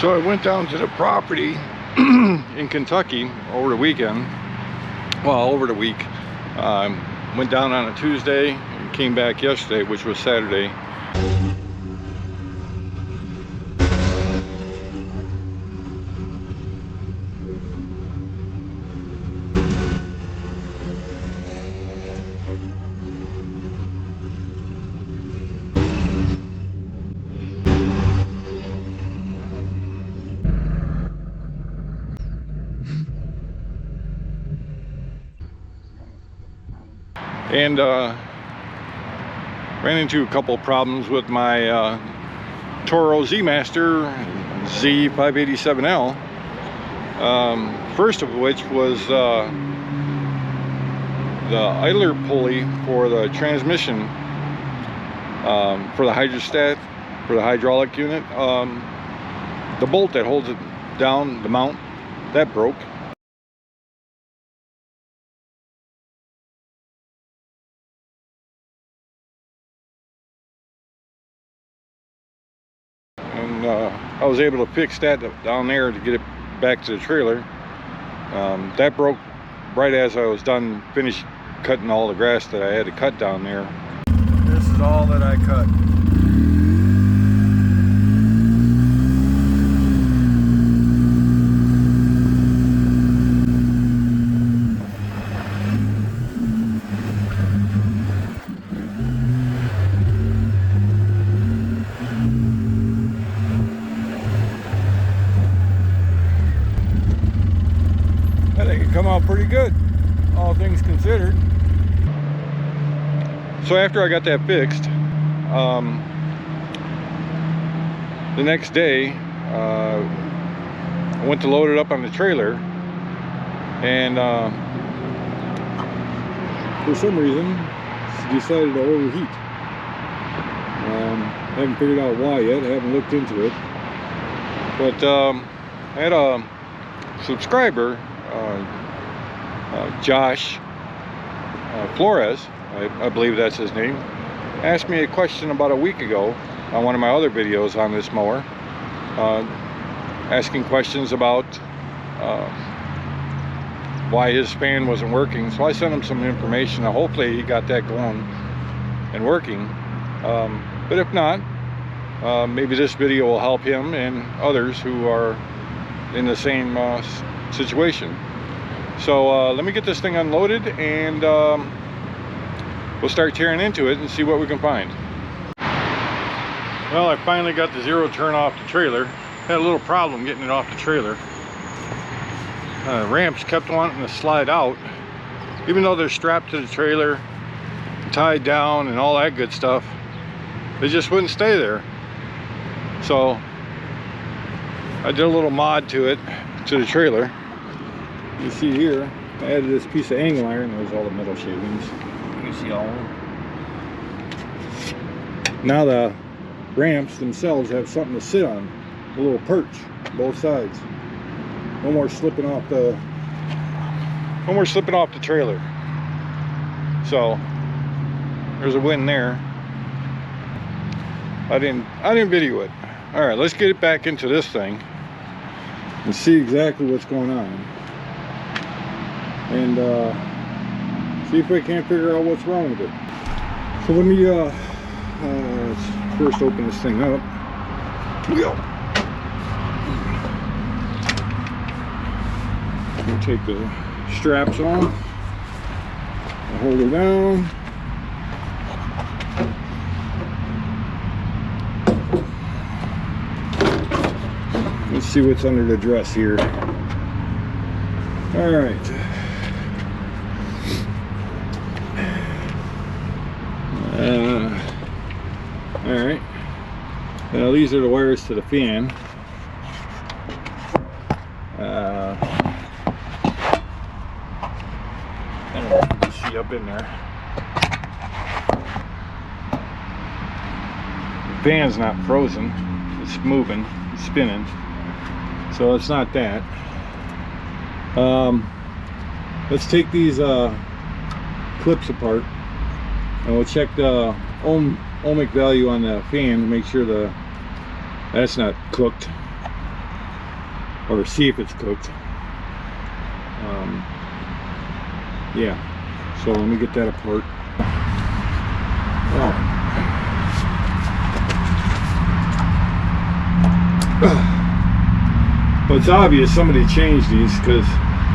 So I went down to the property in Kentucky over the weekend. Well, over the week. Went down on a Tuesday and came back yesterday, which was Saturday. And ran into a couple of problems with my Toro Z587L. First of which was the idler pulley for the transmission, for the hydrostat, for the hydraulic unit. The bolt that holds it down, the mount, that broke. And I was able to fix that down there to get it back to the trailer. That broke right as I was done, finished cutting all the grass that I had to cut down there. This is all that I cut. I think it come out pretty good, all things considered. So after I got that fixed, the next day I went to load it up on the trailer, and for some reason decided to overheat. Haven't figured out why yet. I haven't looked into it, but I had a subscriber, Josh Flores, I believe that's his name, asked me a question about a week ago on one of my other videos on this mower, asking questions about why his fan wasn't working. So I sent him some information. Now hopefully he got that going and working, but if not, maybe this video will help him and others who are in the same situation. So let me get this thing unloaded, and we'll start tearing into it and see what we can find. Well, I finally got the zero turn off the trailer. Had a little problem getting it off the trailer. Ramps kept wanting to slide out, even though they're strapped to the trailer, tied down and all that good stuff. They just wouldn't stay there. So I did a little mod to it, to the trailer. You see here, I added this piece of angle iron. There's all the metal shavings. You can see all of them. Now the ramps themselves have something to sit on, a little perch, both sides. No more slipping off the trailer. So there's a win there. I didn't video it. All right, let's get it back into this thing and see exactly what's going on, and see if we can't figure out what's wrong with it. So let me let's first open this thing up. Here we go. We'll take the straps off, hold her down. Let's see what's under the dress here. All right. All right. Now these are the wires to the fan. I don't know if you can see up in there. The fan's not frozen. It's moving, it's spinning. So it's not that. Let's take these clips apart, and we'll check the ohmic value on the fan to make sure that's not cooked. or see if it's cooked. Yeah, so let me get that apart. Oh. Well, it's obvious somebody changed these, because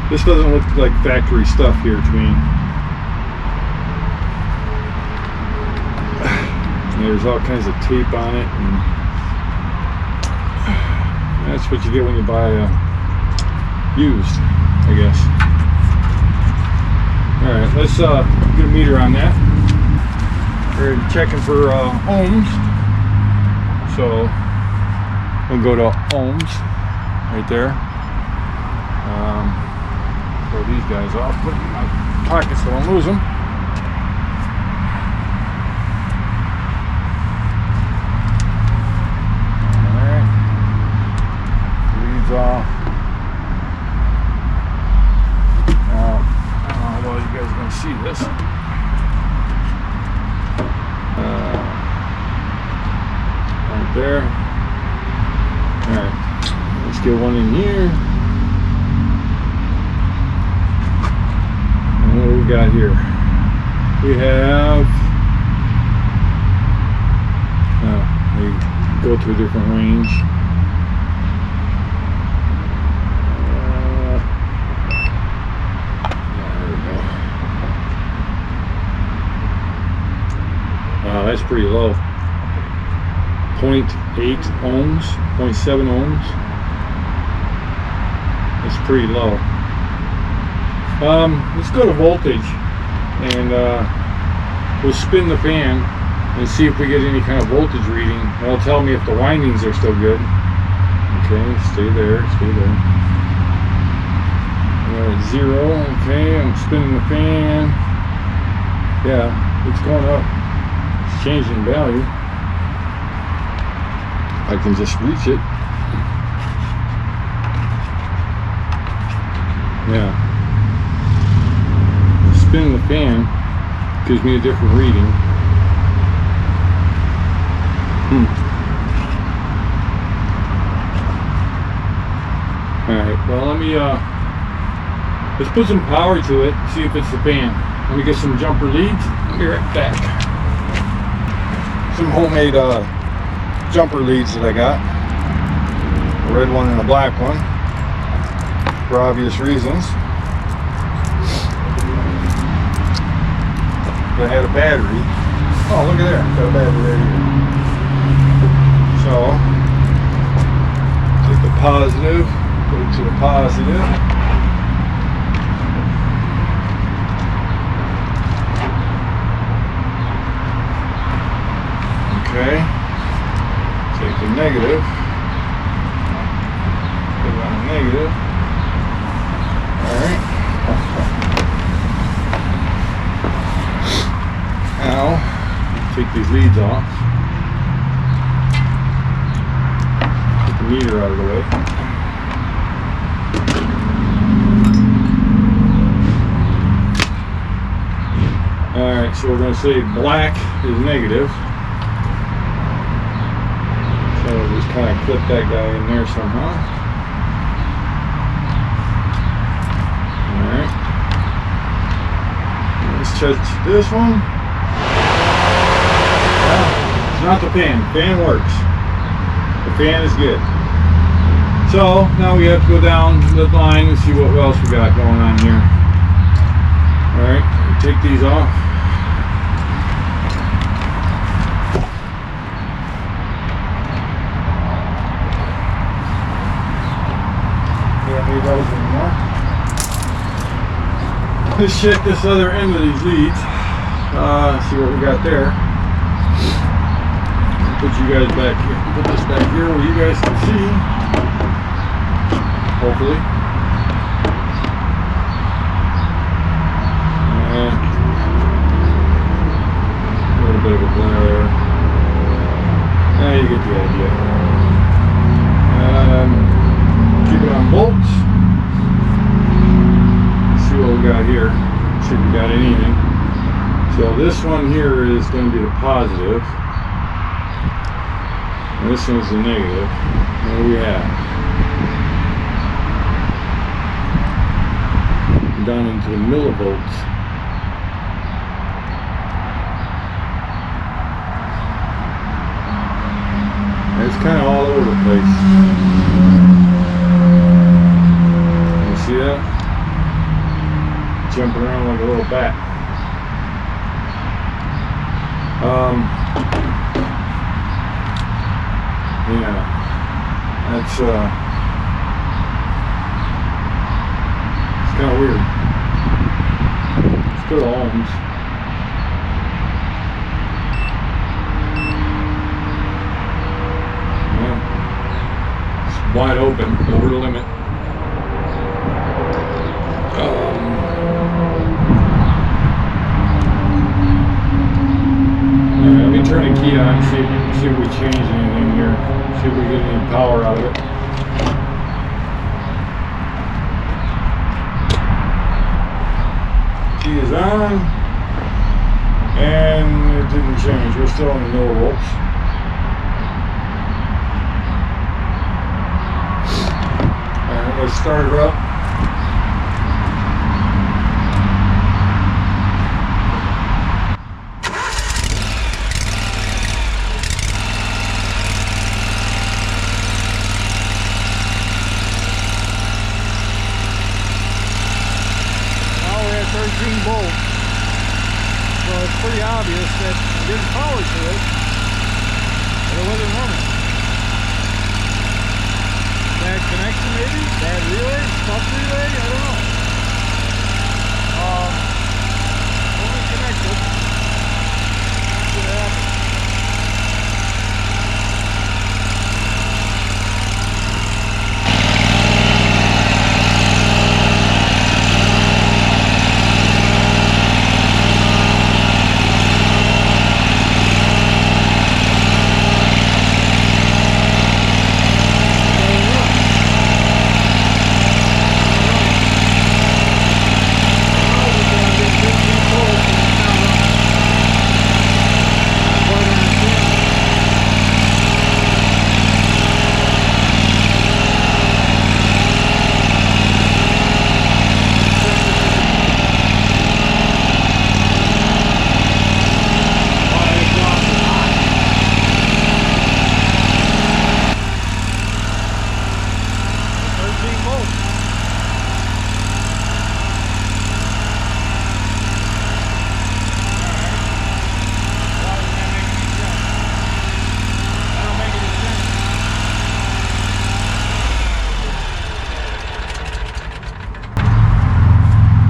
this doesn't look like factory stuff here to me. There's all kinds of tape on it, and that's what you get when you buy used, I guess. Alright, let's get a meter on that. We're checking for ohms. So we'll go to ohms right there. Throw these guys off, put them in my pocket so I don't lose them. Alright, leads off. Well, you guys are going to see this. Right there. Alright, let's get one in here. And what do we got here? We have, we go to a different range. That's pretty low. 0.8 ohms, 0.7 ohms. That's pretty low. Let's go to voltage, and we'll spin the fan and see if we get any kind of voltage reading. That'll tell me if the windings are still good. Okay, stay there, stay there. We're at 0. Okay, I'm spinning the fan. Yeah, it's going up. Changing value. I can just reach it. Yeah. Spinning the fan gives me a different reading. Alright, well let's put some power to it, see if it's the fan. Let me get some jumper leads. I'll be right back. Some homemade jumper leads that I got. A red one and a black one, for obvious reasons. But I had a battery. Oh, look at there, got a battery right here. So, take the positive, put it to the positive. Okay, take the negative, put it on the negative. Alright. Now, take these leads off. Get the meter out of the way. Alright, so we're going to say black is negative. So just kind of clip that guy in there somehow. Alright. Let's touch this one. Well, it's not the fan. The fan works. The fan is good. So now we have to go down the line and see what else we got going on here. Alright, take these off. Those anymore. Let's check this other end of these leads. See what we got there. Put you guys back here. Put this back here where you guys can see. Hopefully. A little bit of a glare. Now you get the idea. Keep it on volts. See what we got here. See if we got anything. So this one here is going to be the positive, and this one's the negative. What do we have? into the millivolts. It's kind of all over the place. You see that? Jumping around like a little bat. Yeah, that's it's kind of weird. Let's go to ohms. Wide open, over the limit. Let me turn the key on, see if we change anything here. See if we get any power out of it. Key is on, and it didn't change. We're still in the millivolts. Let's start her up. Now we're at 13 volts, so it's pretty obvious that there's power to it, but it wasn't running. Bad connection maybe? Bad relay? Stuck relay? I don't know. Only connected. See what happens.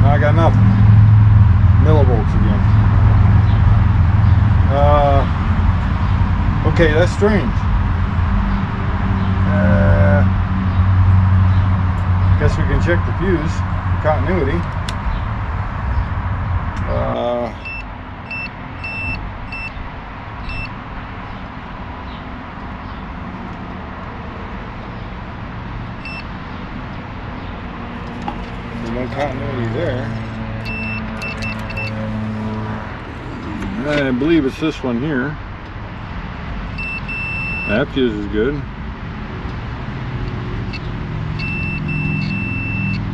I got nothing. Millivolts again. Okay, that's strange. Guess we can check the fuse, continuity. No continuity there. I believe it's this one here. That fuse is good.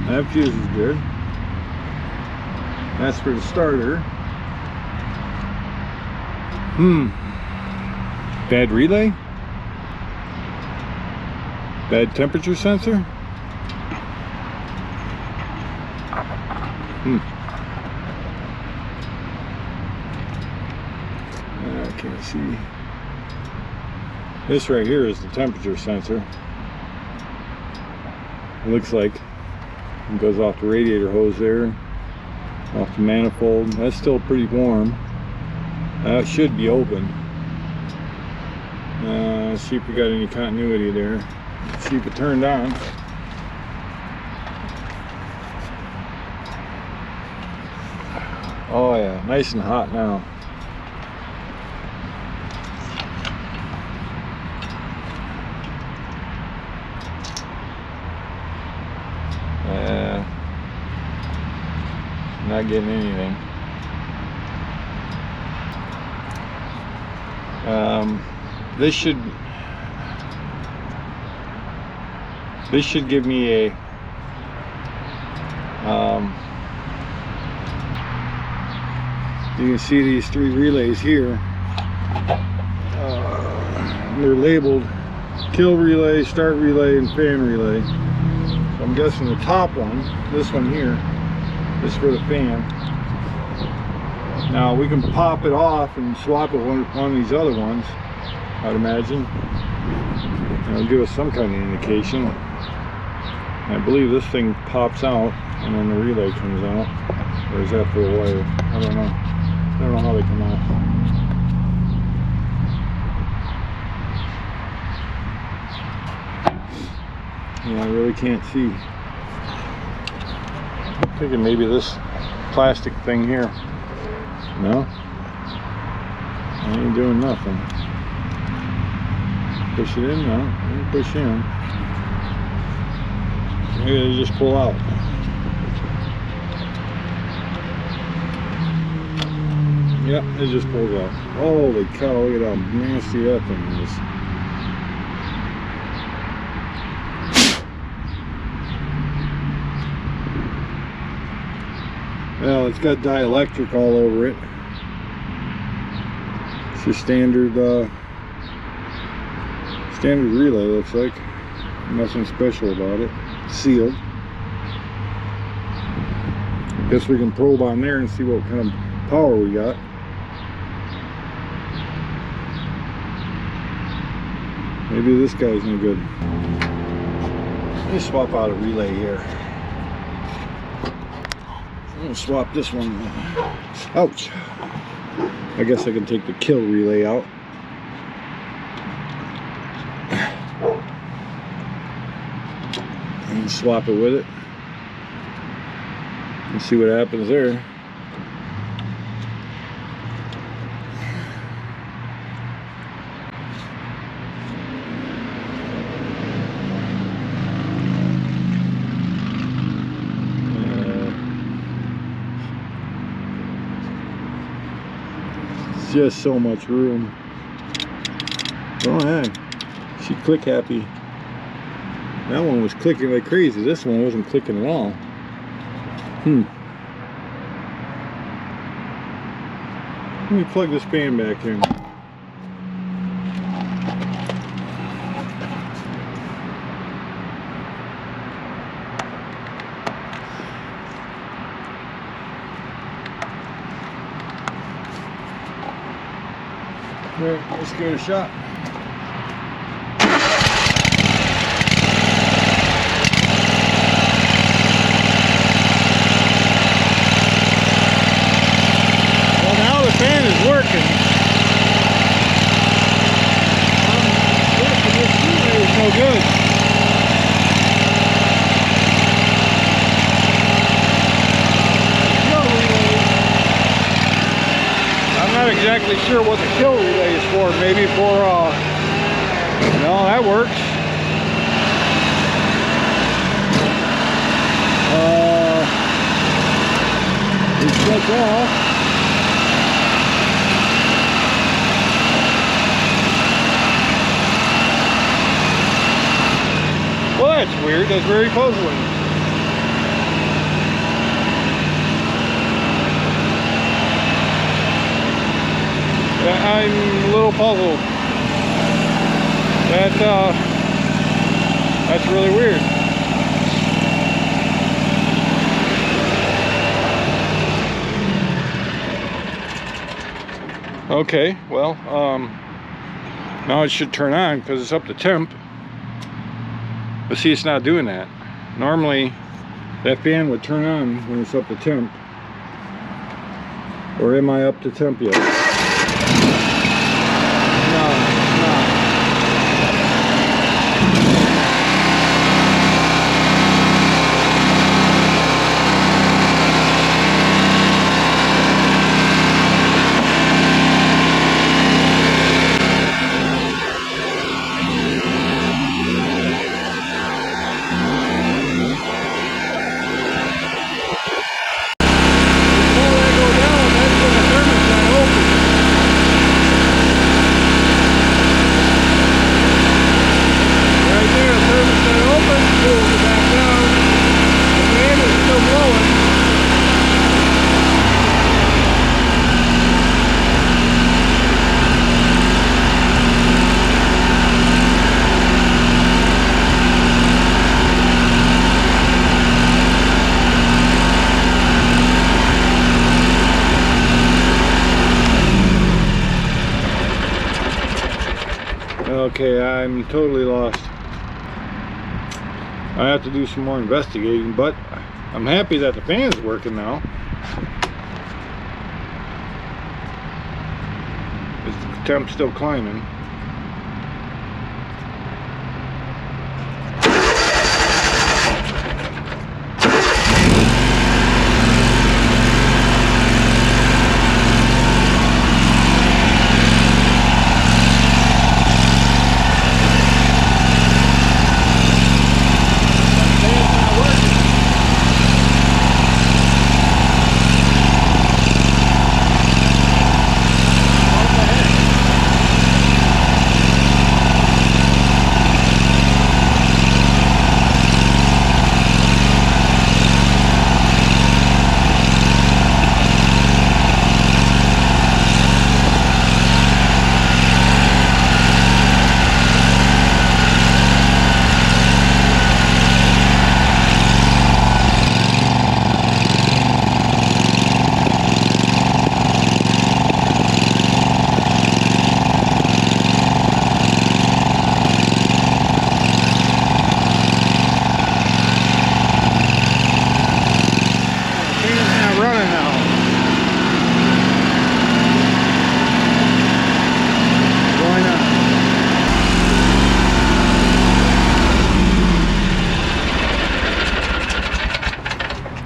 That fuse is good. That's for the starter. Bad relay? Bad temperature sensor? I can't see. This right here is the temperature sensor. It looks like it goes off the radiator hose there, off the manifold. That's still pretty warm. That should be open. Let's see if we got any continuity there. Let's see if it turned on. Oh yeah, nice and hot now. Not getting anything. This should give me a You can see these 3 relays here. They're labeled kill relay, start relay, and fan relay. So I'm guessing the top one, this one here, is for the fan. Now we can pop it off and swap it with one of these other ones, I'd imagine. It'll give us some kind of indication. I believe this thing pops out and then the relay comes out. Or is that for a wire? I don't know. I don't know how they come out. Yeah, I really can't see. I'm thinking maybe this plastic thing here. No? I ain't doing nothing. Push it in? No, I didn't push in. Maybe they just pull out. Yep, it just pulls out. Holy cow, look at how nasty that thing is. Well, it's got dielectric all over it. It's your standard standard relay, looks like. Nothing special about it. Sealed. Guess we can probe on there and see what kind of power we got. Maybe this guy's no good. Let me swap out a relay here. I'm gonna swap this one. Ouch. I guess I can take the kill relay out. And swap it with it. And see what happens there. Just so much room. Oh hey, she click happy. That one was clicking like crazy. This one wasn't clicking at all. Let me plug this fan back in. Alright, let's give it a shot. Well, now the fan is working. This relay is no good. I'm not exactly sure what the kill relay is for. Maybe for, no, that works. It shuts off. Well, that's weird. That's very puzzling. I'm a little puzzled. That's really weird. Okay, well, now it should turn on because it's up to temp. But see, it's not doing that. Normally, that fan would turn on when it's up to temp. Or am I up to temp yet? Before I go down, that's when the thermostat opens. I'm totally lost. I have to do some more investigating, but I'm happy that the fan's working now. The temp's still climbing.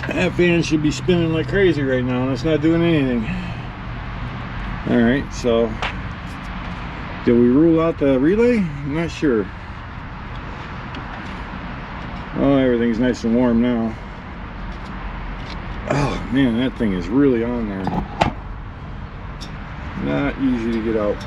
That fan should be spinning like crazy right now, and it's not doing anything. Alright, so did we rule out the relay? I'm not sure. Oh, everything's nice and warm now. Oh man, that thing is really on there. Not easy to get out.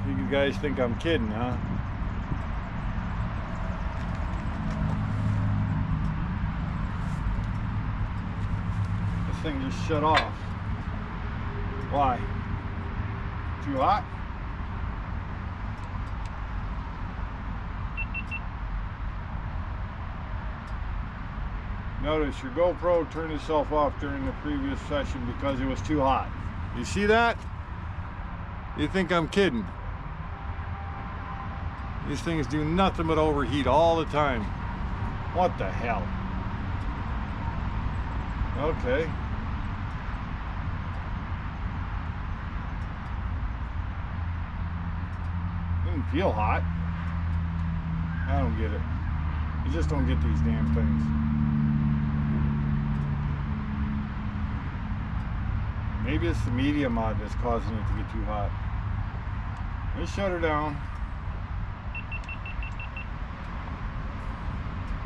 You guys think I'm kidding, huh? This thing just shut off. Why? Too hot? Notice your GoPro turned itself off during the previous session because it was too hot. You see that? You think I'm kidding? These things do nothing but overheat all the time. What the hell? Okay. Didn't feel hot. I don't get it. You just don't get these damn things. Maybe it's the media mod that's causing it to get too hot. Let's shut her down.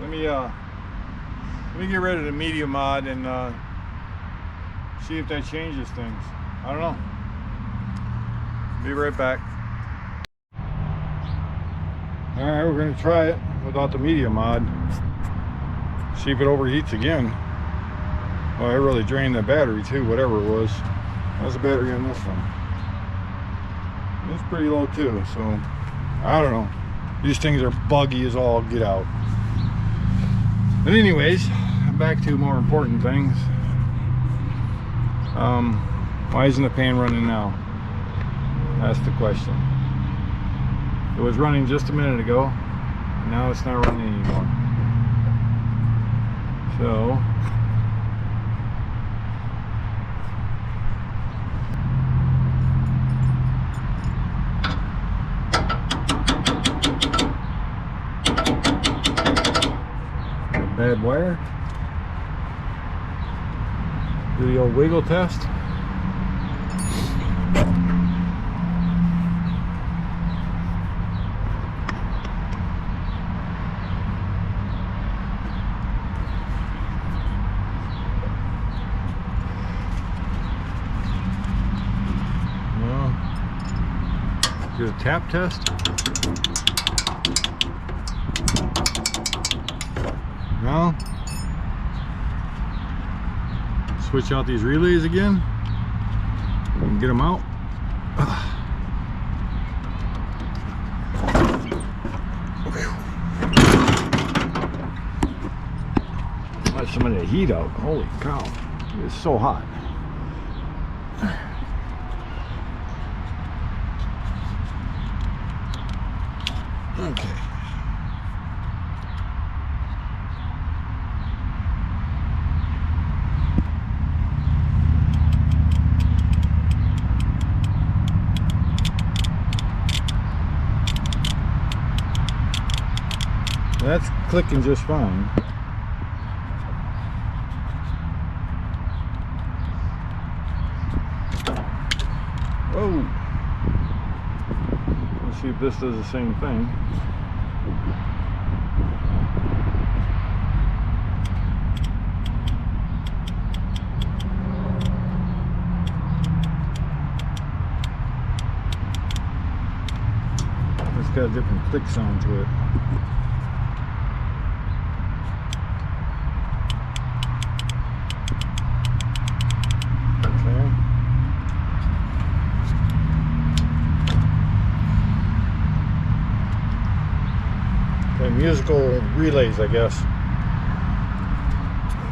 Let me get rid of the media mod and see if that changes things. I don't know. Be right back. Alright, we're gonna try it without the media mod. See if it overheats again. Well, I really drained the battery too, whatever it was. How's the battery on this one? It's pretty low too, so I don't know. These things are buggy as all get out. But anyways, back to more important things. Why isn't the fan running now? That's the question. It was running just a minute ago, and now it's not running anymore. So bad wire. Do the old wiggle test. No. Do a tap test. No. Switch out these relays again and get them out. some of the heat out. Holy cow, it's so hot. Okay. That's clicking just fine. Whoa. Let's see if this does the same thing. It's got a different click sound to it. Musical relays, I guess.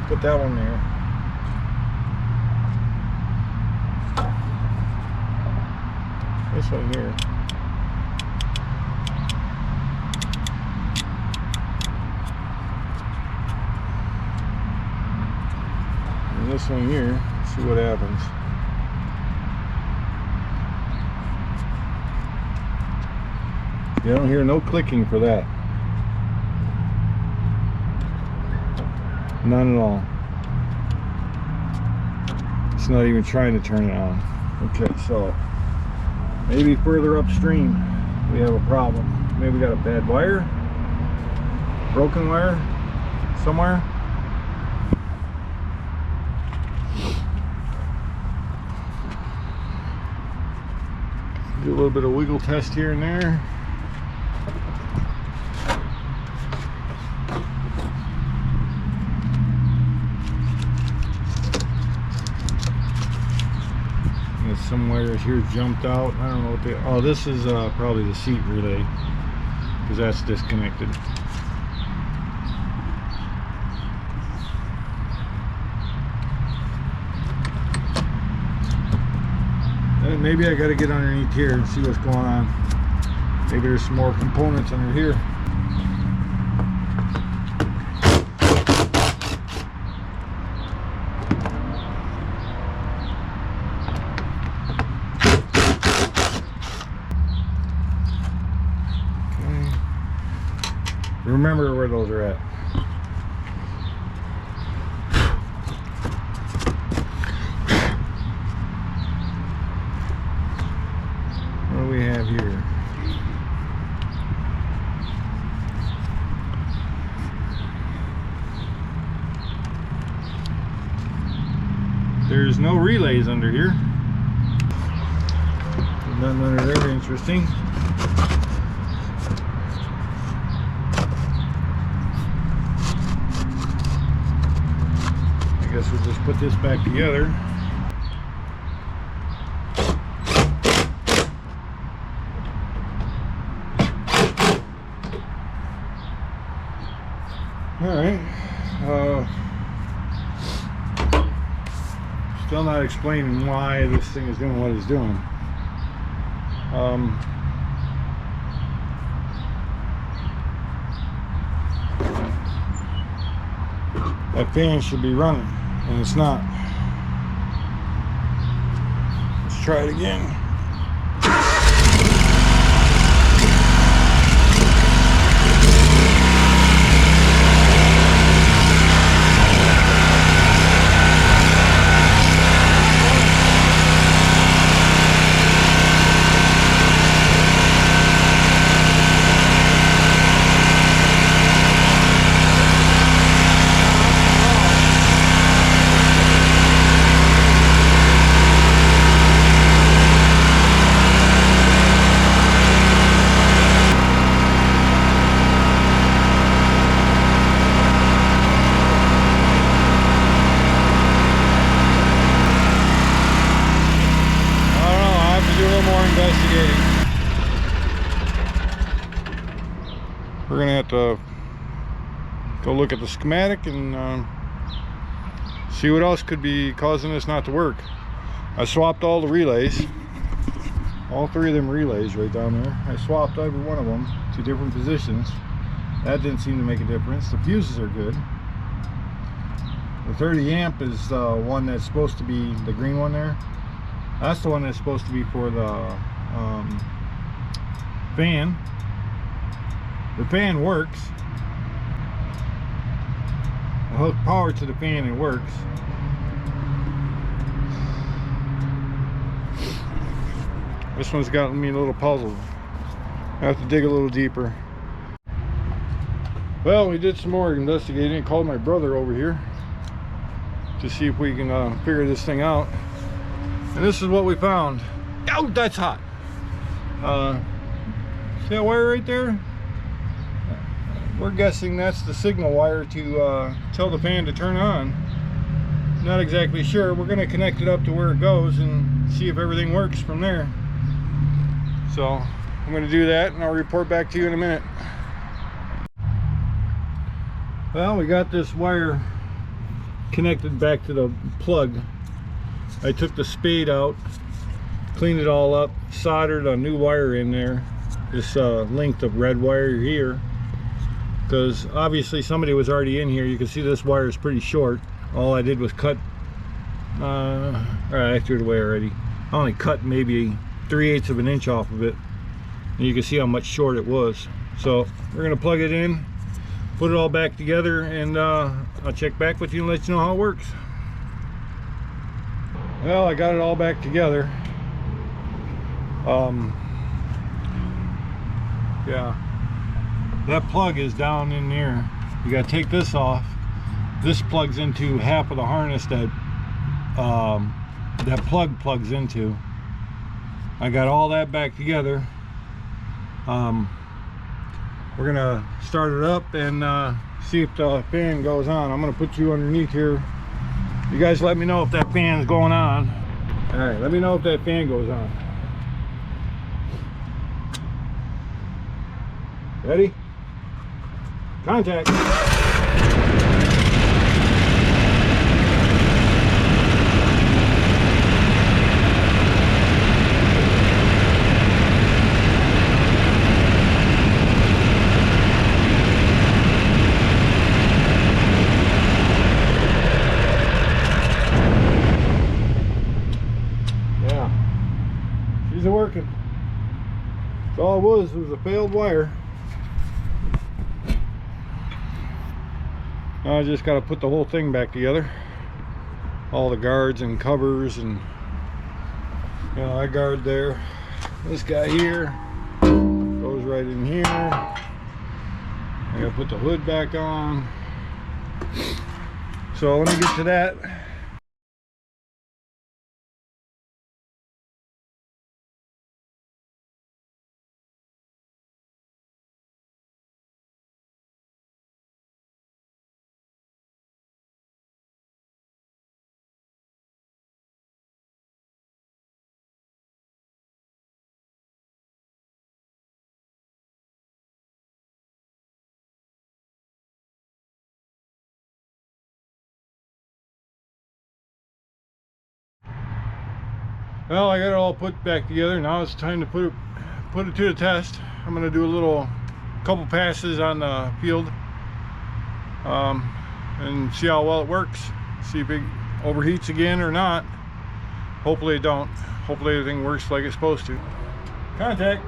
Put that one there. This one here. And this one here. See what happens. You don't hear no clicking for that. None at all. It's not even trying to turn it on. Okay, so maybe further upstream we have a problem. Maybe we got a bad wire, broken wire somewhere. Do a little bit of wiggle test here and there. Some wires here jumped out. I don't know what they. Oh, this is probably the seat relay, because that's disconnected. And maybe I got to get underneath here and see what's going on. Maybe there's some more components under here. Remember where those are at. What do we have here? There's no relays under here. Nothing under there interesting. I guess we'll just put this back together. Alright. Still not explaining why this thing is doing what it's doing. That fan should be running, and it's not. Let's try it again. We're gonna have to go look at the schematic and See what else could be causing this not to work. I swapped all the relays, all 3 of them relays right down there. I swapped every one of them to different positions. That didn't seem to make a difference. The fuses are good. The 30 amp is one that's supposed to be the green one there. That's the one that's supposed to be for the fan. The fan works. I hook power to the fan, it works. This one's gotten me a little puzzled. I have to dig a little deeper. Well, we did some more investigating. I called my brother over here to see if we can figure this thing out. And this is what we found. Oh, that's hot. See that wire right there? We're guessing that's the signal wire to tell the fan to turn on. Not exactly sure. We're going to connect it up to where it goes and see if everything works from there. So I'm going to do that and I'll report back to you in a minute. Well, we got this wire connected back to the plug. I took the spade out, cleaned it all up, soldered a new wire in there, this length of red wire here, because obviously somebody was already in here. You can see this wire is pretty short. All I did was cut, I threw it away already. I only cut maybe 3/8 of an inch off of it, and you can see how much short it was. So we're going to plug it in, put it all back together, and I'll check back with you and let you know how it works. Well, I got it all back together. Yeah, that plug is down in there. You got to take this off. This plugs into half of the harness that that plug plugs into. I got all that back together. We're gonna start it up and see if the fan goes on. I'm gonna put you underneath here. You guys let me know if that fan's going on. All right, let me know if that fan goes on. Ready? Contact. These are working. So all it was a failed wire. Now I just got to put the whole thing back together. All the guards and covers, and you know, that guard there. This guy here goes right in here. I got to put the hood back on. So let me get to that. Well, I got it all put back together. Now it's time to put it to the test. I'm going to do a couple passes on the field and see how well it works. See if it overheats again or not. Hopefully it don't. Hopefully everything works like it's supposed to. Contact.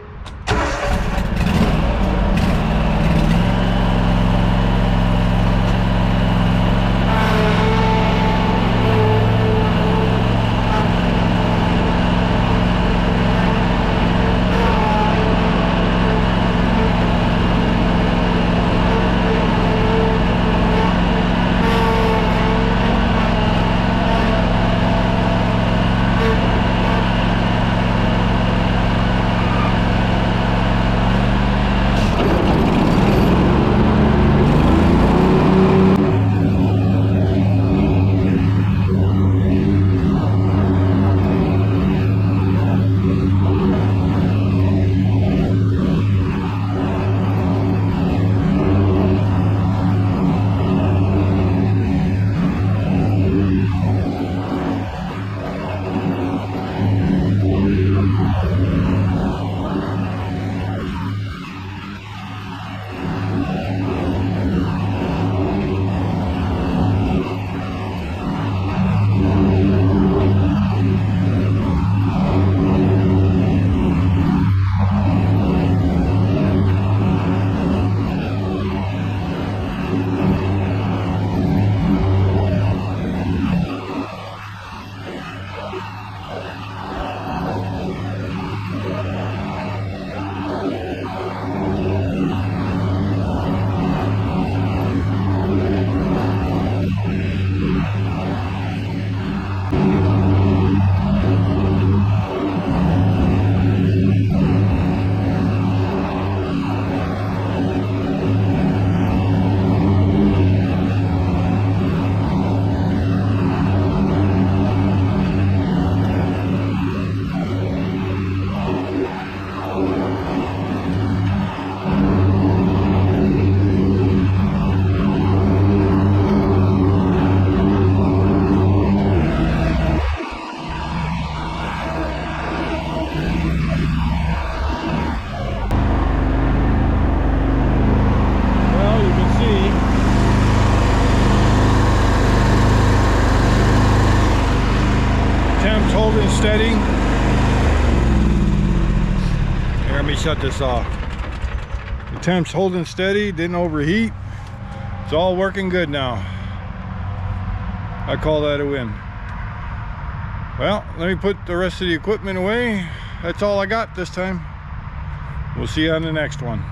Holding steady. Here, let me shut this off. The temp's holding steady, didn't overheat. It's all working good now. I call that a win. Well, let me put the rest of the equipment away. That's all I got this time. We'll see you on the next one.